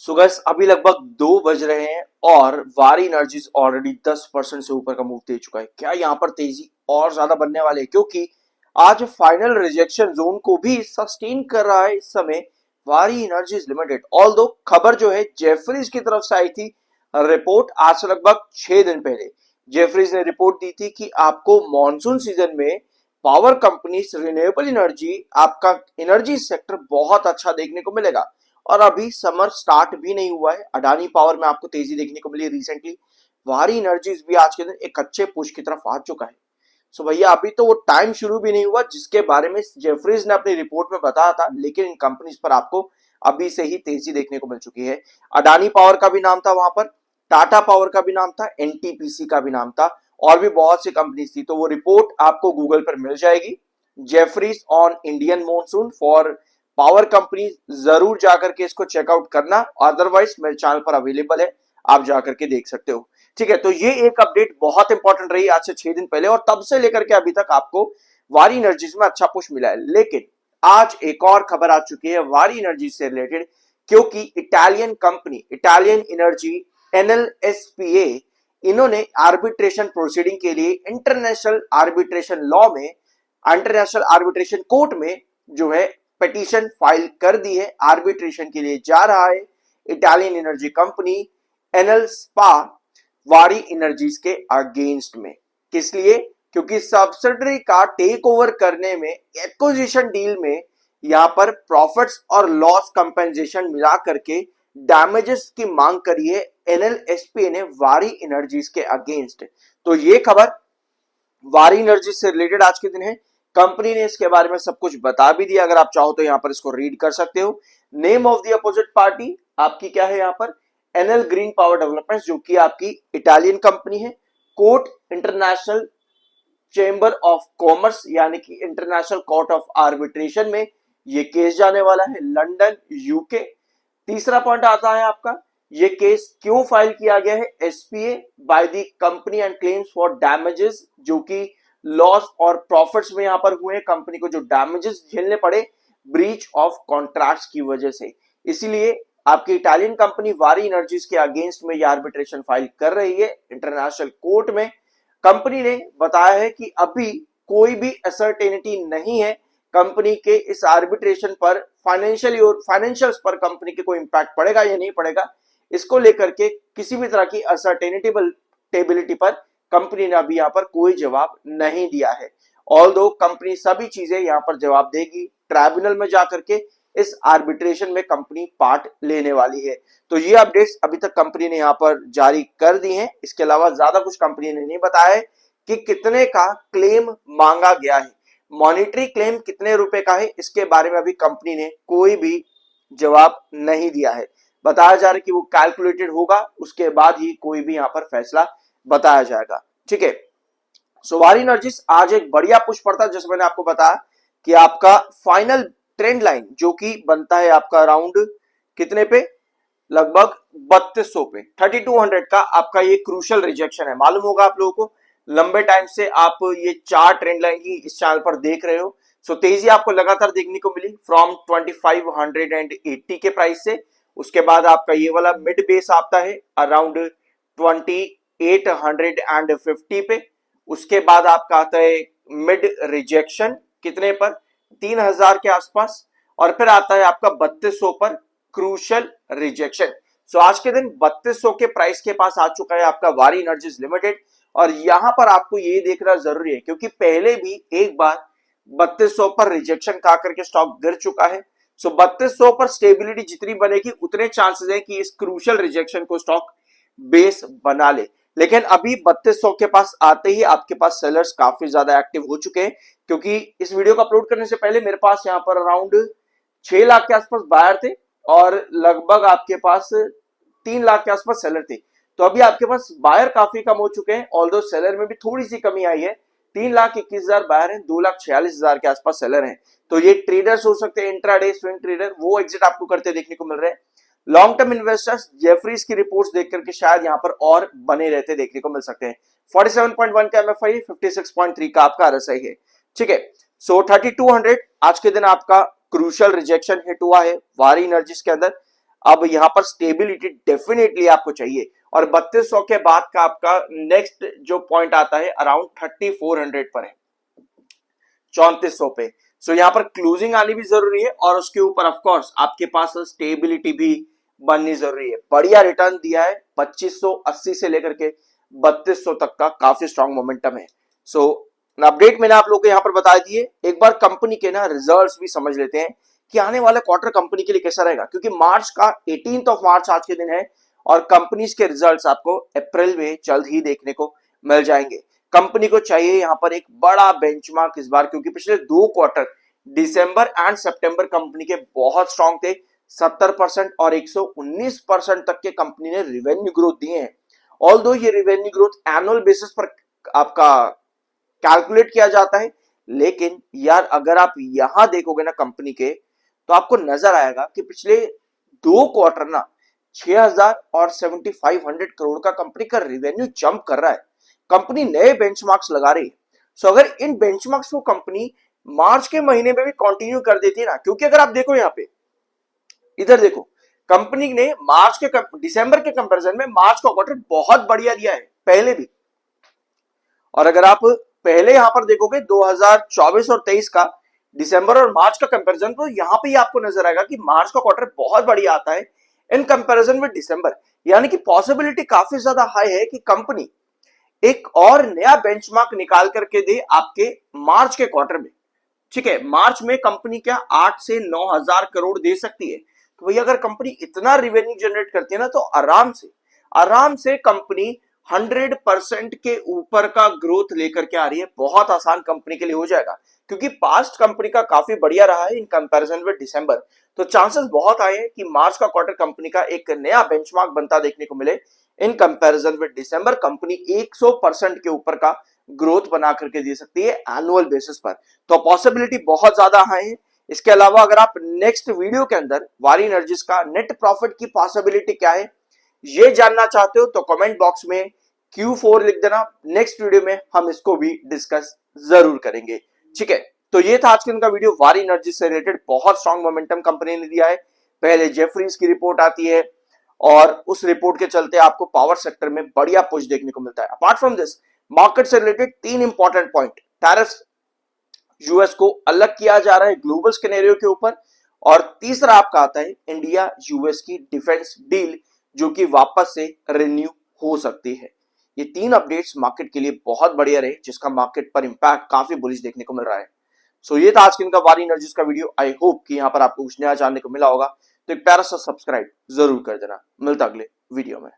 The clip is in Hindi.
सो गाइस अभी लगभग 2 बज रहे हैं और वारी एनर्जीज ऑलरेडी 10% से ऊपर का मूव दे चुका है। क्या यहाँ पर तेजी और ज्यादा बनने वाली है? क्योंकि आज फाइनल रिजेक्शन जोन को भी सस्टेन कर रहा है इस समय वारी एनर्जीज लिमिटेड। ऑल दो खबर जो है जेफरीज की तरफ से आई थी, रिपोर्ट आज से लगभग 6 दिन पहले जेफरीज ने रिपोर्ट दी थी कि आपको मॉनसून सीजन में पावर कंपनीज रिन्यूएबल एनर्जी, आपका एनर्जी सेक्टर बहुत अच्छा देखने को मिलेगा। और अभी समर स्टार्ट भी नहीं हुआ है, अडानी पावर में आपको तेजी देखने को मिली रिसेंटली। वारी एनर्जीज भी आज के दिन एक अच्छे पुश की तरफ आ चुका है। सो भैया अभी तो वो टाइम शुरू भी नहीं हुआ जिसके बारे में जेफरीज ने अपनी रिपोर्ट में बताया था, लेकिन इन कंपनीज पर आपको अभी से ही तेजी देखने को मिल चुकी है। अडानी पावर का भी नाम था वहां पर, टाटा पावर का भी नाम था, एनटीपीसी का भी नाम था, और भी बहुत सी कंपनीज थी। तो वो रिपोर्ट आपको गूगल पर मिल जाएगी, Jefferies on Indian monsoon for power company. जरूर जाकर के इसको चेकआउट करना, अदरवाइज मेरे चैनल पर अवेलेबल है, आप जाकर के देख सकते हो। ठीक है, तो ये एक अपडेट बहुत इंपॉर्टेंट रही आज से 6 दिन पहले, और तब से लेकर के अभी तक आपको वारी एनर्जीज में अच्छा पुश मिला है। लेकिन आज एक और खबर आ चुकी है वारी एनर्जी से रिलेटेड, क्योंकि इटालियन कंपनी इटालियन एनर्जी एनएलएसपीए, इन्होंने आर्बिट्रेशन प्रोसीडिंग के लिए इंटरनेशनल आर्बिट्रेशन लॉ में, इंटरनेशनल आर्बिट्रेशन कोर्ट में जो है पिटीशन फाइल कर दी है। आर्बिट्रेशन के लिए जा रहा है Italian energy company NL spa वारी एनर्जीज के अगेंस्ट में। किस लिए? क्योंकि सब्सिडरी का टेक ओवर करने में, एक्विजिशन डील में यहां पर प्रॉफिट्स और लॉस कंपेंसेशन मिला करके डैमेजेस की मांग करी है एनएलएसपी ने वारी एनर्जीज के अगेंस्ट। तो ये खबर वारी एनर्जी से रिलेटेड आज के दिन है। कंपनी ने इसके बारे में सब कुछ बता भी दिया, अगर आप चाहो तो यहां पर इसको रीड कर सकते हो। Name of the opposite party आपकी क्या है यहां पर? एनएल ग्रीन पावर डेवलपमेंट, जो कि आपकी इटालियन कंपनी है। Court international chamber of commerce, यानी कि इंटरनेशनल कोर्ट ऑफ आर्बिट्रेशन में ये केस जाने वाला है, लंदन यूके। तीसरा पॉइंट आता है आपका, ये केस क्यों फाइल किया गया है? SPA by the company and claims for damages, जो कि लॉस और प्रॉफिट्स में यहां पर हुए, कंपनी को जो डैमेजेस झेलने पड़े ब्रीच ऑफ कॉन्ट्रैक्ट्स की वजह से। इसीलिए आपकी इटालियन कंपनी वारी एनर्जीज के अगेंस्ट में ये आर्बिट्रेशन फाइल कर रही है इंटरनेशनल कोर्ट में। कंपनी ने बताया है कि अभी कोई भी असर्टेनिटी नहीं है कंपनी के इस आर्बिट्रेशन पर, फाइनेंशियली और फाइनेंशियल्स पर कंपनी के कोई इंपैक्ट पड़ेगा या नहीं पड़ेगा, इसको लेकर के किसी भी तरह की असर्टेनिटेबिलिटी पर कंपनी ने अभी यहां पर कोई जवाब नहीं दिया है। ऑल्दो कंपनी सभी चीजें यहां पर जवाब देगी, ट्राइब्यूनल में जाकर के इस आर्बिट्रेशन में कंपनी पार्ट लेने वाली है। तो ये अपडेट्स अभी तक कंपनी ने यहां पर जारी कर दी हैं। इसके अलावा ज्यादा कुछ कंपनी ने नहीं बताया है कि कितने का क्लेम मांगा गया है, मॉनिटरी क्लेम कितने रुपए का है, इसके बारे में अभी कंपनी ने कोई भी जवाब नहीं दिया है। बताया जा रहा है कि वो कैलकुलेटेड होगा, उसके बाद ही कोई भी यहां पर फैसला बताया जाएगा। ठीक है, सो वारी एनर्जीज आज एक बढ़िया पुश पड़ता है, जैसे मैंने आपको बताया कि आपका फाइनल ट्रेंड लाइन जो कि बनता है आपका अराउंड कितने पे, लगभग 3200 पे, 3200 का आपका ये क्रूशियल रिजेक्शन है। मालूम होगा आप लोगों को, लंबे टाइम से आप ये चार ट्रेंड लाइन ही इस चैनल पर देख रहे हो। सो तेजी आपको लगातार देखने को मिली फ्रॉम 2580 के प्राइस से। उसके बाद आपका ये वाला मिड बेस आता है अराउंड 2850 पे। उसके बाद आपका आता है मिड रिजेक्शन कितने पर, 3000 के आसपास, और फिर आता है आपका 3200 पर क्रूशियल रिजेक्शन। सो आज के दिन 3200 के प्राइस के पास आ चुका है आपका वारी एनर्जीज लिमिटेड। और यहां पर आपको ये देखना जरूरी है क्योंकि पहले भी एक बार 3200 पर रिजेक्शन खा करके स्टॉक गिर चुका है। सो 3200 पर स्टेबिलिटी जितनी बनेगी उतने चांसेस है कि इस क्रूशियल रिजेक्शन को स्टॉक बेस बना ले। लेकिन अभी 3200 के पास आते ही आपके पास सेलर्स काफी ज्यादा एक्टिव हो चुके हैं, क्योंकि इस वीडियो को अपलोड करने से पहले मेरे पास यहां पर अराउंड 6 लाख के आसपास बायर थे और लगभग आपके पास 3 लाख के आसपास सेलर थे। तो अभी आपके पास बायर काफी कम हो चुके हैं, ऑल्दो सेलर में भी थोड़ी सी कमी आई है। 3,21,000 बायर है, 2,46,000 के आसपास सेलर हैं। तो ये ट्रेडर्स हो सकते हैं, इंट्राडे स्विंग ट्रेडर, वो एग्जिट आपको करते देखने को मिल रहे हैं। लॉन्ग टर्म इन्वेस्टर्स जेफरीज की रिपोर्ट्स देख करके शायद यहां पर और बने रहते देखने को मिल सकते हैं। 47.1 का एमएफआई, 56.3 का आपका आरएसआई है। ठीक है, सो 3200 आज के दिन आपका क्रूशियल रिजेक्शन हिट हुआ है वारी एनर्जीज के अंदर। अब यहाँ पर स्टेबिलिटी डेफिनेटली आपको चाहिए। और 3200 के बाद का आपका नेक्स्ट जो पॉइंट आता है अराउंड 3400 पर है, 3400 पे। सो यहाँ पर क्लोजिंग आनी भी जरूरी है और उसके ऊपर ऑफ कोर्स आपके पास स्टेबिलिटी भी बननी जरूरी है। बढ़िया रिटर्न दिया है 2580 से लेकर के 3200 तक का, काफी स्ट्रॉन्ग मोमेंटम है। सो अपडेट मैंने आप लोगों को यहाँ पर बता दिए। एक बार कंपनी के ना रिजल्ट्स भी समझ लेते हैं कि आने वाला क्वार्टर कंपनी के लिए कैसा रहेगा, क्योंकि मार्च का 18 मार्च आज के दिन है और कंपनीज के रिजल्ट्स आपको अप्रैल में जल्द ही देखने को मिल जाएंगे। कंपनी को चाहिए यहाँ पर एक बड़ा बेंचमार्क इस बार, क्योंकि पिछले 2 quarter December and September company के बहुत स्ट्रॉन्ग थे। 70% और 119% तक के कंपनी ने रिवेन्यू ग्रोथ दिए हैं। ऑल्दो ये रिवेन्यू ग्रोथ एनुअल बेसिस पर आपका कैलकुलेट किया जाता है, लेकिन यार अगर आप यहां देखोगे ना कंपनी के, तो आपको नजर आएगा कि पिछले 2 क्वार्टर ना 6000 और 7500 करोड़ का कंपनी का रिवेन्यू जंप कर रहा है। कंपनी नए बेंचमार्क्स लगा रही है। सो अगर इन बेंचमार्क्स को कंपनी मार्च के महीने में भी कंटिन्यू कर देती है ना, क्योंकि अगर आप देखो यहाँ पे, इधर देखो, कंपनी ने दिसंबर के कंपैरिजन में मार्च का क्वार्टर बहुत बढ़िया दिया है पहले भी। और अगर आप पहले यहां पर देखोगे 2024 और 23 का दिसंबर और मार्च का कंपैरिजन, तो यहां पे आपको नजर आएगा कि मार्च का क्वार्टर बहुत बढ़िया आता है इन कंपैरिजन विद दिसंबर। यानी कि पॉसिबिलिटी काफी ज्यादा हाई है कि कंपनी एक और नया बेंचमार्क निकाल करके दे आपके मार्च के क्वार्टर में। ठीक है, मार्च में कंपनी क्या 8 से 9,000 करोड़ दे सकती है। तो भैया अगर कंपनी इतना रिवेन्यू जनरेट करती है ना, तो आराम से कंपनी 100% के ऊपर का ग्रोथ लेकर के आ रही है। बहुत आसान कंपनी के लिए हो जाएगा, क्योंकि पास्ट कंपनी का काफी बढ़िया रहा है इन कंपैरिजन विद दिसंबर। तो चांसेस बहुत आए हैं कि मार्च का क्वार्टर कंपनी का एक नया बेंचमार्क बनता देखने को मिले। In comparison with December company 100% के ऊपर का ग्रोथ बना करके दे सकती है एनुअल बेसिस पर। तो पॉसिबिलिटी बहुत ज्यादा हाई है। इसके अलावा अगर आप नेक्स्ट वीडियो के अंदर वारी एनर्जीज का नेट प्रॉफिट की पॉसिबिलिटी क्या है ये जानना चाहते हो, तो कमेंट बॉक्स में Q4 लिख देना। नेक्स्ट वीडियो में हम इसको भी डिस्कस जरूर करेंगे। ठीक है, तो ये था आज के दिन का वीडियो वारी एनर्जी से रिलेटेड। बहुत स्ट्रॉन्ग मोमेंटम कंपनी ने दिया है। पहले जेफरीज की रिपोर्ट आती है और उस रिपोर्ट के चलते आपको पावर सेक्टर में बढ़िया पुश देखने को मिलता है। अपार्ट फ्रॉम दिस, मार्केट से related 3 important point, tariffs US को अलग किया जा रहा है ग्लोबल सिनेरियो के ऊपर, और तीसरा आपका आता है इंडिया यूएस की डिफेंस डील जो कि वापस से रिन्यू हो सकती है। ये 3 अपडेट्स मार्केट के लिए बहुत बढ़िया रहे, जिसका मार्केट पर इंपैक्ट काफी बुलिश देखने को मिल रहा है। सो ये था आज के दिन का वारी एनर्जीज का वीडियो। आई होप कि यहाँ पर आपको कुछ नया जानने को मिला होगा। तो एक प्यारा सा सब्सक्राइब जरूर कर देना। मिलता अगले वीडियो में।